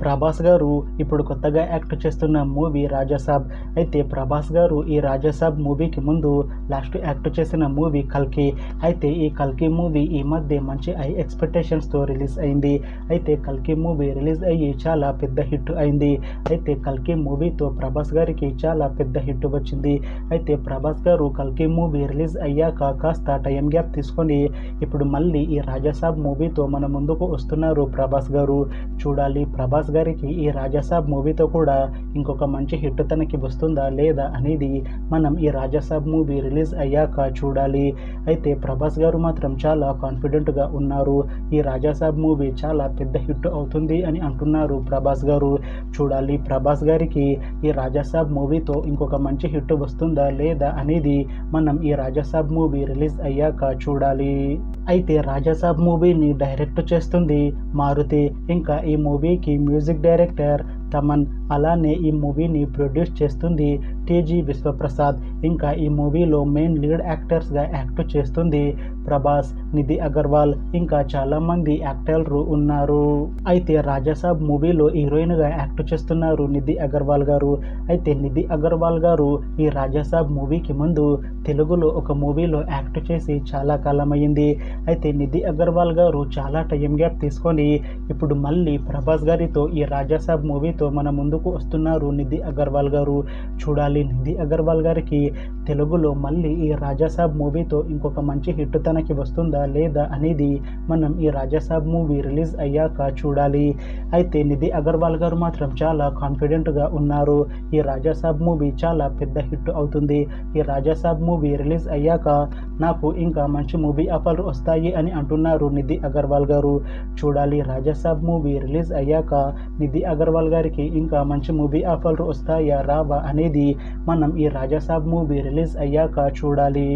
ప్రభాస్ గారు ఇప్పుడు కొత్తగా యాక్ట్ చేస్తున్న మూవీ రాజాసాబ్. అయితే ప్రభాస్ గారు ఈ రాజాసాబ్ మూవీకి ముందు లాస్ట్ యాక్ట్ చేసిన మూవీ కల్కి. అయితే ఈ కల్కి మూవీ ఈ మధ్య మంచి హై ఎక్స్పెక్టేషన్స్తో రిలీజ్ అయింది. అయితే కల్కి మూవీ రిలీజ్ అయ్యి చాలా పెద్ద హిట్ అయింది. అయితే కల్కి మూవీతో ప్రభాస్ గారికి చాలా పెద్ద హిట్ వచ్చింది. అయితే ప్రభాస్ గారు కల్కి మూవీ రిలీజ్ అయ్యాక కాస్త టైం గ్యాప్ తీసుకొని ఇప్పుడు మళ్ళీ ఈ రాజాసాబ్ మూవీతో మన ముందుకు వస్తున్నారు ప్రభాస్ గారు. చూడాలి ప్రభాస్ గారికి ఈ రాజాసాబ్ మూవీతో కూడా ఇంకొక మంచి హిట్ తనకి వస్తుందా లేదా అనేది మనం ఈ రాజాసాబ్ మూవీ రిలీజ్ అయ్యాక చూడాలి. అయితే ప్రభాస్ గారు మాత్రం చాలా కాన్ఫిడెంట్గా ఉన్నారు. ఈ రాజాసాబ్ మూవీ చాలా పెద్ద హిట్ అవుతుంది అని అంటున్నారు ప్రభాస్ గారు. చూడాలి ప్రభాస్ గారికి ఈ రాజాసాబ్ మూవీతో ఇంకొక మంచి హిట్ వస్తుందా లేదా అనేది మనం ఈ రాజాసాబ్ మూవీ రిలీజ్ అయ్యాక చూడాలి. అయితే రాజాసాబ్ మూవీని డైరెక్ట్ చేస్తుంది మారుతి. ఇంకా ఈ మూవీకి మ్యూజిక్ డైరెక్టర్ తమన్. అలానే ఈ మూవీని ప్రొడ్యూస్ చేస్తుంది టీజీ విశ్వప్రసాద్. ఇంకా ఈ మూవీలో మెయిన్ లీడ్ యాక్టర్స్గా యాక్ట్ చేస్తుంది ప్రభాస్, నిధి అగర్వాల్, ఇంకా చాలామంది యాక్టర్లు ఉన్నారు. అయితే రాజాసాబ్ మూవీలో హీరోయిన్గా యాక్ట్ చేస్తున్నారు నిధి అగర్వాల్ గారు. అయితే నిధి అగర్వాల్ గారు ఈ రాజాసాబ్ మూవీకి ముందు తెలుగులో ఒక మూవీలో యాక్ట్ చేసి చాలా కాలమైంది. అయితే నిధి అగర్వాల్ గారు చాలా టైం గ్యాప్ తీసుకొని ఇప్పుడు మళ్ళీ ప్రభాస్ గారితో ఈ రాజాసాబ్ మూవీతో మన ముందుకు వస్తున్నారు నిధి అగర్వాల్ గారు. చూడాలి నిధి అగర్వాల్ గారికి తెలుగులో మళ్ళీ ఈ రాజాసాబ్ మూవీతో ఇంకొక మంచి హిట్ తనకి వస్తుందా లేదా అనేది మనం ఈ రాజాసాబ్ మూవీ రిలీజ్ అయ్యాక చూడాలి. అయితే నిధి అగర్వాల్ గారు మాత్రం చాలా కాన్ఫిడెంట్గా ఉన్నారు. ఈ రాజాసాబ్ మూవీ చాలా పెద్ద హిట్ అవుతుంది. ఈ రాజాసాబ్ మూవీ రిలీజ్ అయ్యాక నాకు ఇంకా మంచి మూవీ ఆఫర్లు వస్తాయి అని అంటున్నారు నిధి అగర్వాల్ గారు. చూడాలి రాజాసాబ్ మూవీ రిలీజ్ అయ్యాక నిధి అగర్వాల్ గారికి ఇంకా మంచి మూవీ ఆఫర్లు వస్తాయా రావా అనేది మనం ఈ రాజాసాబ్ మూవీ రిలీజ్ అయ్యాక చూడాలి.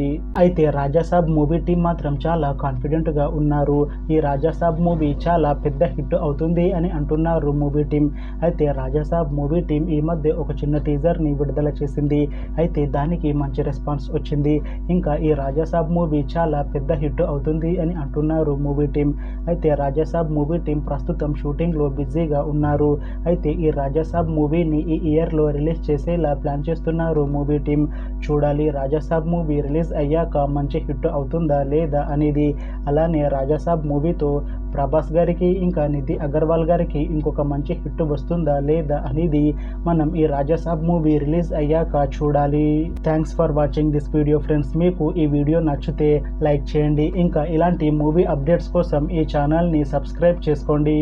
అయితే రాజాసాబ్ మూవీ టీం మాత్రం చాలా కాన్ఫిడెంట్గా ఉన్నారు. ఈ రాజాసాబ్ మూవీ చాలా పెద్ద హిట్ అవుతుంది అని అంటున్నారు మూవీ టీం. అయితే రాజాసాబ్ మూవీ టీం ఈ మధ్య ఒక చిన్న టీజర్ని విడుదల చేసింది. అయితే దానికి మంచి రెస్పాన్స్ వచ్చింది. ఇంకా ఈ రాజాసాబ్ మూవీ చాలా పెద్ద హిట్ అవుతుంది అని అంటున్నారు మూవీ టీం. అయితే రాజాసాబ్ మూవీ టీం ప్రస్తుతం షూటింగ్లో బిజీగా ఉన్నారు. అయితే ఈ రాజాసాబ్ మూవీని ఈ ఇయర్లో రిలీజ్ చేసేలా ప్లాన్ చేస్తున్నారు మూవీ టీం. చూడాలి రాజాసాబ్ మూవీ రిలీజ్ అయ్యాక మంచి హిట్ అవుతుందా లేదా అనేది. అలానే రాజాసాబ్ మూవీతో ప్రభాస్ గారికి ఇంకా నిధి అగర్వాల్ గారికి ఇంకొక మంచి హిట్ వస్తుందా లేదా అనేది మనం ఈ రాజాసాబ్ మూవీ రిలీజ్ అయ్యాక చూడాలి. Thanks for watching this video friends. మీకు ఈ వీడియో నచ్చితే లైక్ చేయండి. ఇంకా ఇలాంటి మూవీ అప్డేట్స్ కోసం ఈ ఛానల్ని సబ్స్క్రైబ్ చేసుకోండి.